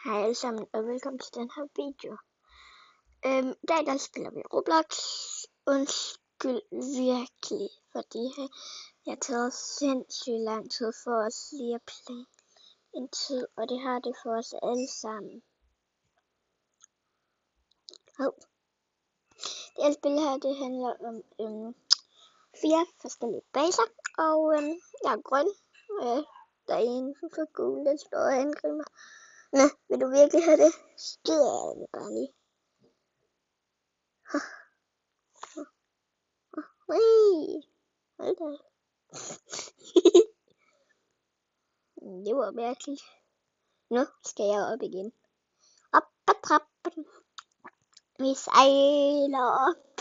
Hej alle sammen, og velkommen til den her video. I dag der spiller vi Roblox. Undskyld virkelig, fordi jeg har taget sindssygt lang tid for os lige at play en tid, og det har det for os alle sammen. Det her spil her, det handler om 4 forskellige baser, og jeg er grøn, der er en for gul, der står og angriber mig. Nå, vil du virkelig have det? Skyder jeg det bare lige. Hold da. Det var mærkeligt. Nu skal jeg op igen. Op ad trappen. Vi sejler op.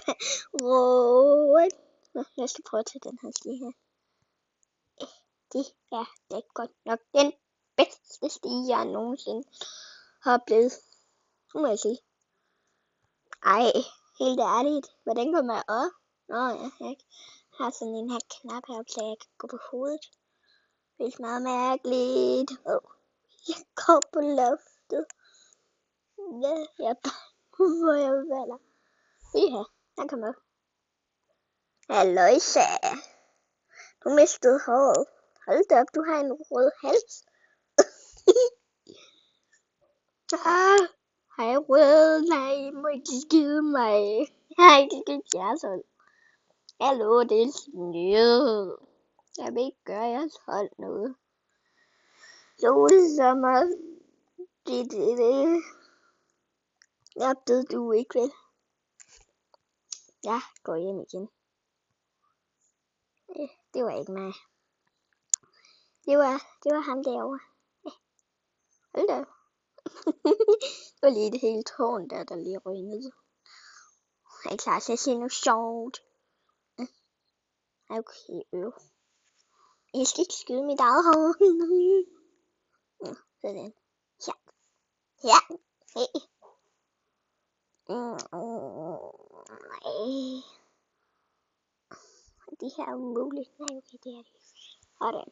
Roen. Nå, jeg skal prøve at tage den her stige her. Det er godt nok den bedste stige, jeg nogensinde har blevet. Nu må jeg sige. Ej, helt ærligt. Hvordan kommer jeg op? Nå, jeg har sådan en her knap her, så jeg kan gå på hovedet. Det er meget mærkeligt. Jeg går på loftet. Ja, jeg er bange, hvor jeg falder. Ja, han kommer op. Halløjsa. Du mistede håret. Hold da op, du har en rød hals. Hej rød, nej, må ikke skide mig. Jeg har ikke skidt jeres. Hallo, det er snyd. Jeg vil ikke gøre jeres hold noget. Solsommer. Det. Jeg ved du ikke vel. Jeg går hjem igen. Det var ikke mig. Det var ham derovre. Hold da. Det var lige et helt tårn der lige røg ned. Jeg er klar til at se noget sjovt. Okay, Jeg skal ikke skyde mit eget hår. Sådan. Ja. Hey. Det her er umuligt. Nej, okay, det er det. Sådan.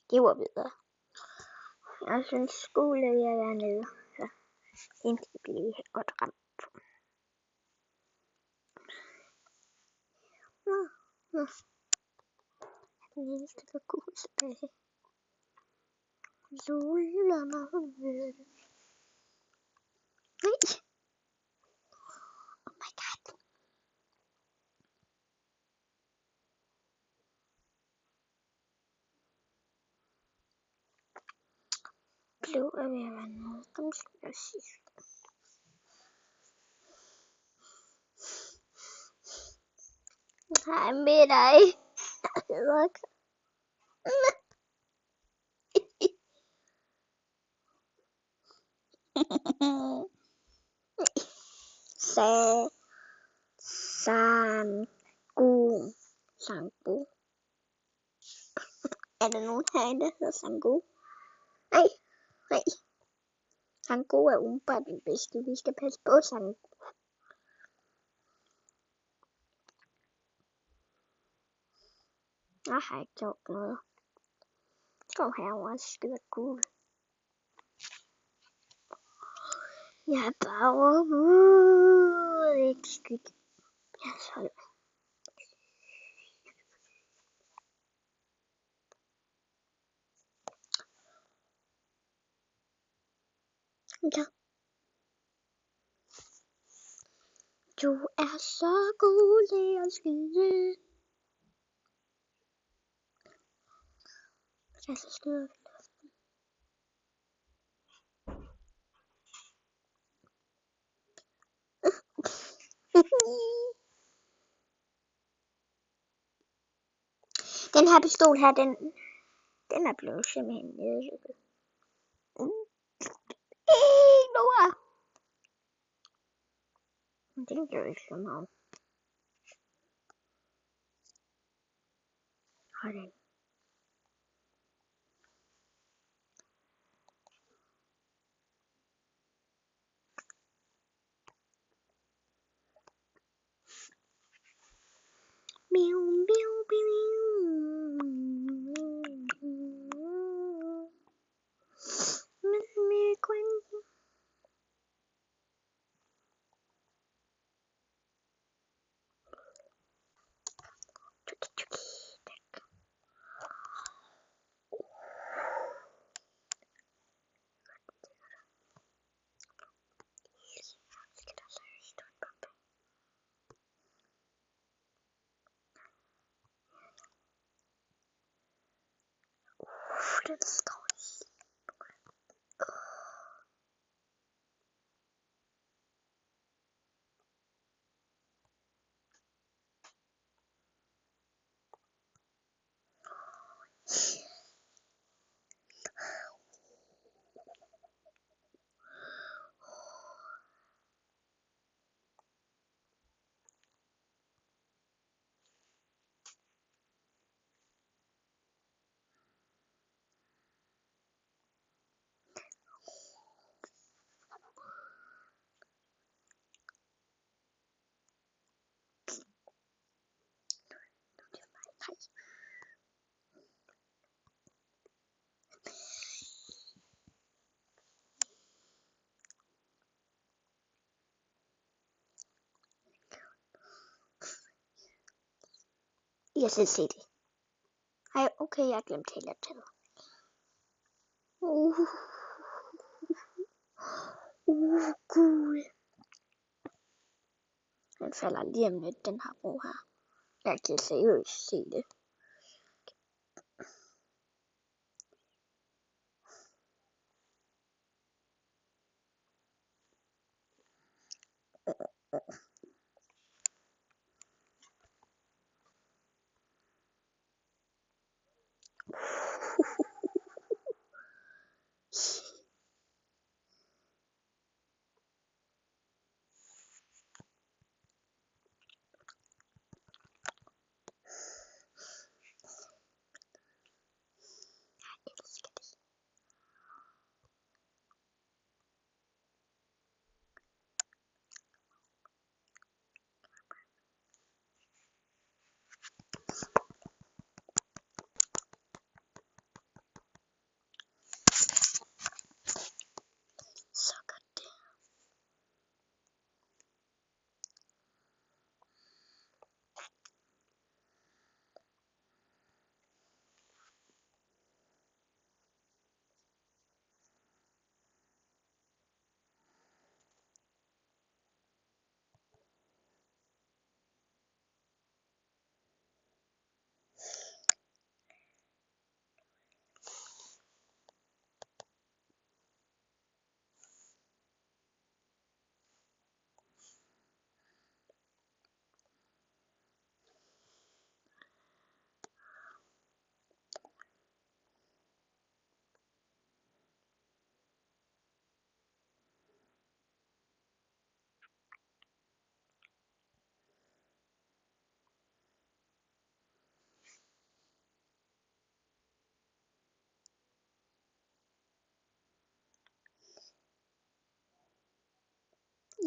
Det var videre. Jeg synes, skole vil jeg være nede. Så indtil blive godt ramt. Nå. Den eneste, der kunne tilbage. Luller mig ved. Nej. Oh my god. Blå er ved at være nede. Dem skal jeg sidst. Hej med dig. Sangu. Er der nogen herinde, der hedder Sangu? Nej. Sangu er umiddelbart den bedste. Vi skal passe på Sangu. Jeg har ikke gjort noget. Gå herover og skyder gul. Jeg er bare overhovedet ikke skidt. Jeg er så ja. Du er så god til at skyde. Jeg skal skyde. Den her pistol her, den er blevet simpelthen nedlukket. Noah! Den gør ikke så meget. Sådan. Miau, miau, miau. den står. Jeg skal se det. Ej, okay, jeg glemte helt at tage. Gud. Den falder lige om lidt, den her bro her. Jeg kan seriøst se det. Så godt det.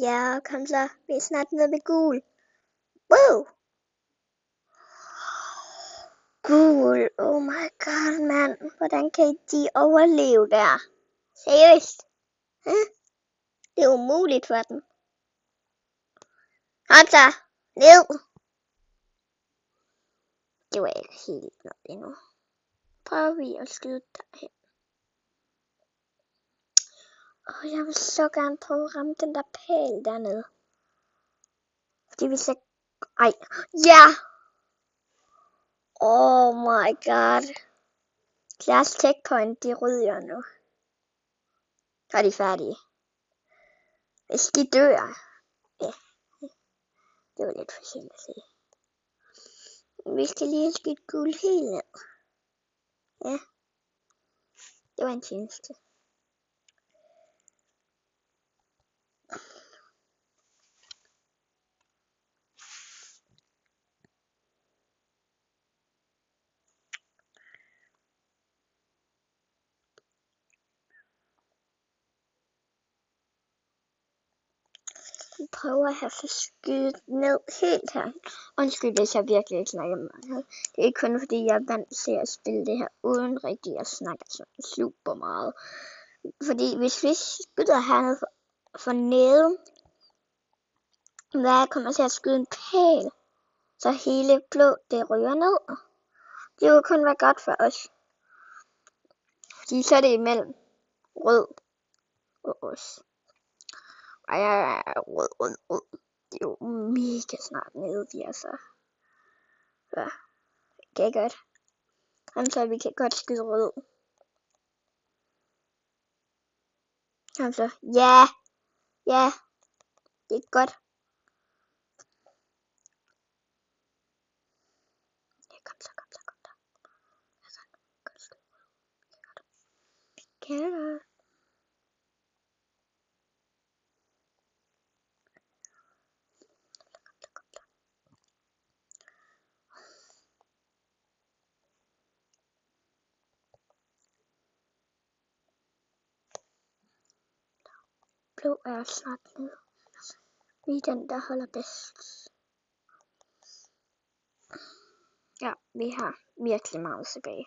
Ja, kom så. Vi er snart nede ved gul. Wow! Gul. Oh my god, mand. Hvordan kan de overleve der? Seriøst? Det er umuligt for dem. Kom så. Ned. Det var ikke helt nok endnu. Prøver vi at skyde derhen. Jeg vil så gerne prøve at ramme den der pæl dernede. Fordi hvis jeg... Ej. Ja! Oh my god. Deres checkpoint, de ryger nu. Så er de færdige. Hvis de dør. Ja. Det var lidt for sent at se. Vi skal lige skyde guld helt ned. Ja. Det var en tjeneste. Vi prøver at have for skydet ned helt her. Undskyld, hvis jeg virkelig ikke snakker meget. Det er ikke kun fordi, jeg er vant til at spille det her uden rigtig at snakke super meget. Fordi hvis vi skyder hernede for nede, hvad kommer til at skyde en pæl, så hele blå det ryger ned. Det vil kun være godt for os. Fordi så er det imellem rød og os. Ej, rød. Det er jo mega snart nede, de er så. Ja, det er godt. Så vi kan godt skyde rød. Kom så. Ja. Ja. Det er godt. Ja, kom så. Kære. Blå er snart ned. Vi er den, der holder bedst. Ja, vi har virkelig meget tilbage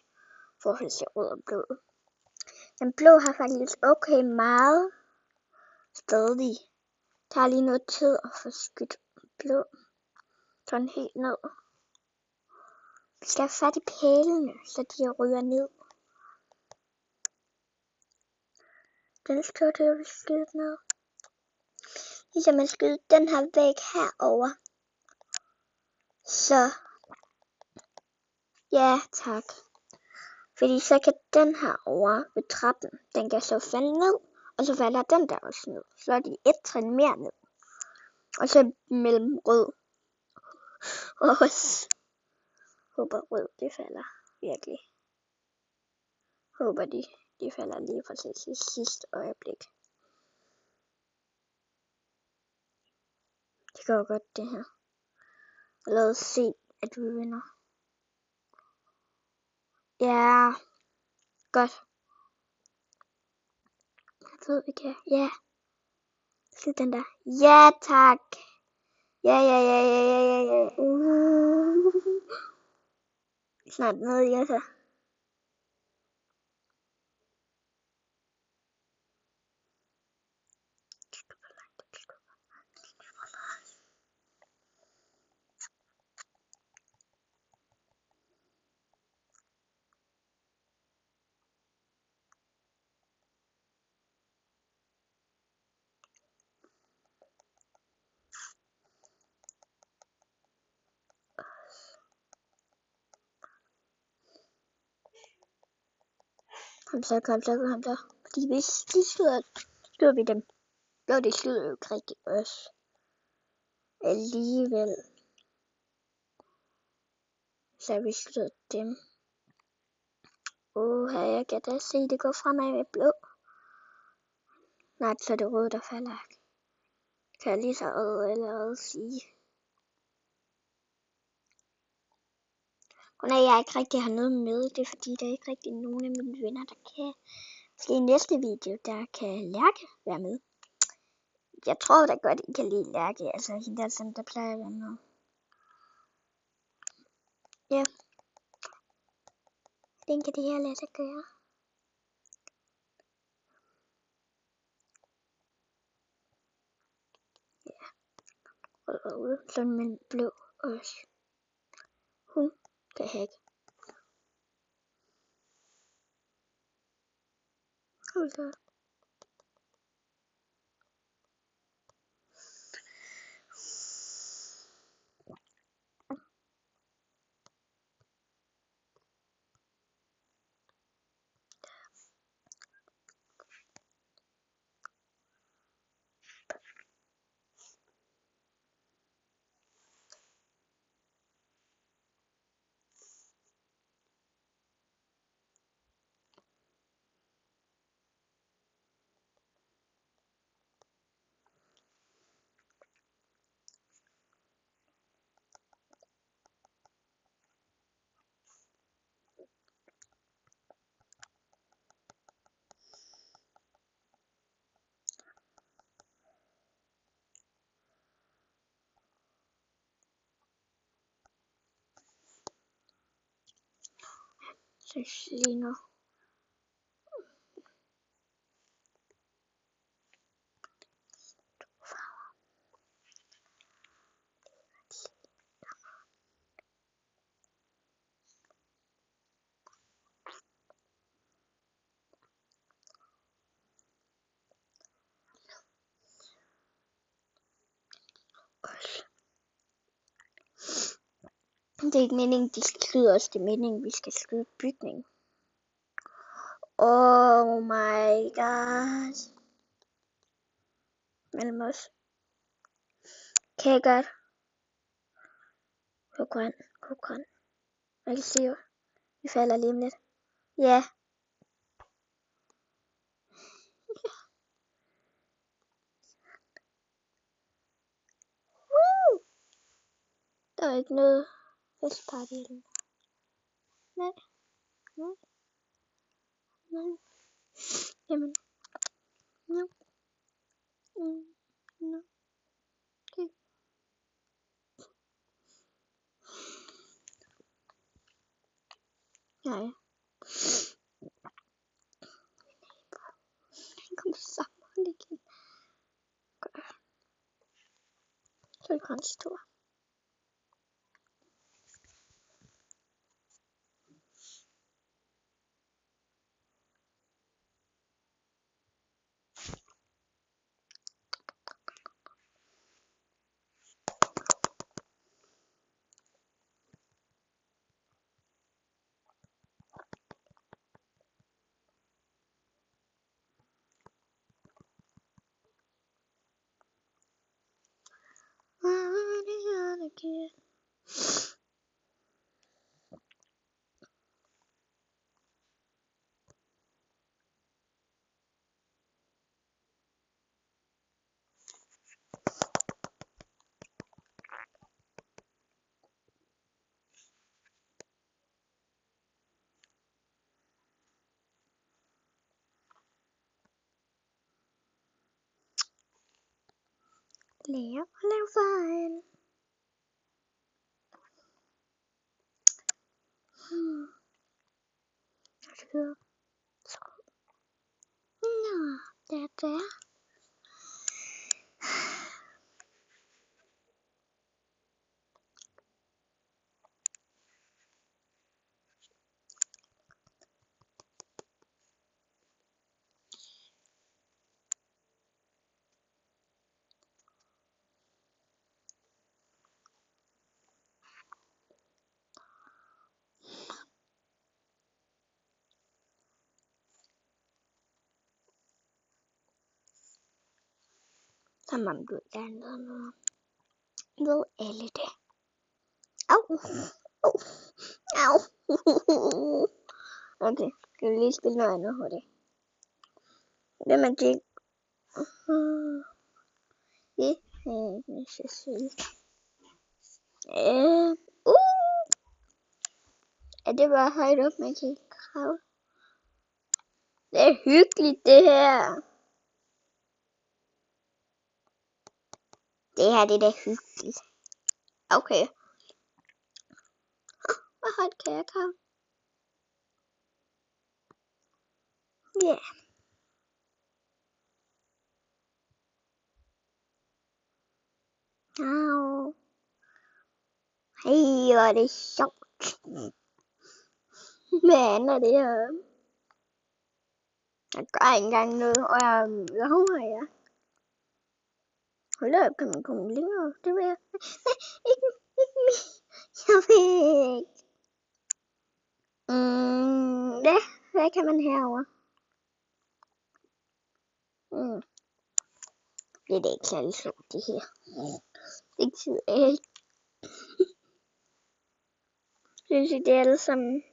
for at se rød og blå. Den blå har faktisk okay meget stadig. Der er lige noget tid at få skudt blå sådan helt ned. Vi skal have fat i pælene, så de ryger ned. Den skal til at skyde ned. Ligesom man skyder den her væg herover. Så ja, tak. Fordi så kan den her over ved trappen, den kan så falde ned, og så falder den der også ned. Så er de et trin mere ned. Og så mellem rød og også. Håber rød, det falder virkelig. Håber de falder lige præcis i sidste øjeblik. Det går godt det her. Og lad os se, at vi vinder. Ja, godt. Jeg ved, vi kan. Ja. Se den der. Ja, tak. Ja. Snart nede i altså. Kom så. Fordi hvis de skyder vi dem. Jo, de skyder jo ikke rigtig også. Alligevel. Så vi skyder dem. Her jeg kan da se, det går fremad med blå. Nej, så er det røde, der falder. Kan jeg lige så allerede sige. Og når jeg ikke rigtig har noget med, det er fordi, der er ikke rigtig nogen af mine venner, der kan. Måske i næste video, der kan Lærke være med. Jeg tror da godt, I kan lide Lærke. Altså, hende der plejer at være med. Ja. Den kan det her lade sig gøre. Ja. Og sådan med blå også. Hun kan hække. Hold da. Så lige nu. Det er ikke meningen, de skal skyde os. Det er meningen, vi skal skyde bygningen. Oh my god. mellem os. Kan jeg godt? Kokon. Jeg kan se jo. Vi falder lige om lidt. Ja. Woo! Der er ikke noget festparty eller noget. Nej. Jamen. No. No. Okay. Nej. Han kom sammen igen. Så er det hans tur. Lære og lave fejl. Nå, det er der. Som om du ikke er noget. Ved alle det. Au. Au. Okay, skal vi lige spille noget andet hurtigt. Det er det. Jeg skal sige. Er det bare højt op, man kan kravle? Det er hyggeligt, det her. Det her, det er da hyggeligt. Okay. Hvor højt kan jeg kravle? Ja. Au. Hey, hvor er det sjovt. Hvad er det her? Jeg gør ikke engang noget, og jeg lover jer. Hold op, kan man komme længere? Det vil jeg. Nej, ikke mere. Jeg vil ikke. Hvad kan man herovre? Det er da ikke særlig sjovt, det her. Det gider jeg ikke. Synes I, det er alle sammen?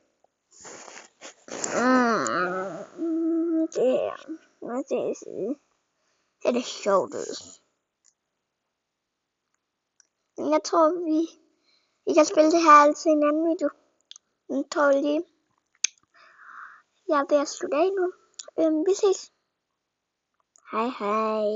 Det er, hvad skal jeg sige? Det er det sjovt ud. Jeg tror, vi kan spille det her altid i en anden video. Jeg tror lige, jeg er ved at slutte af nu. Vi ses. Hej hej.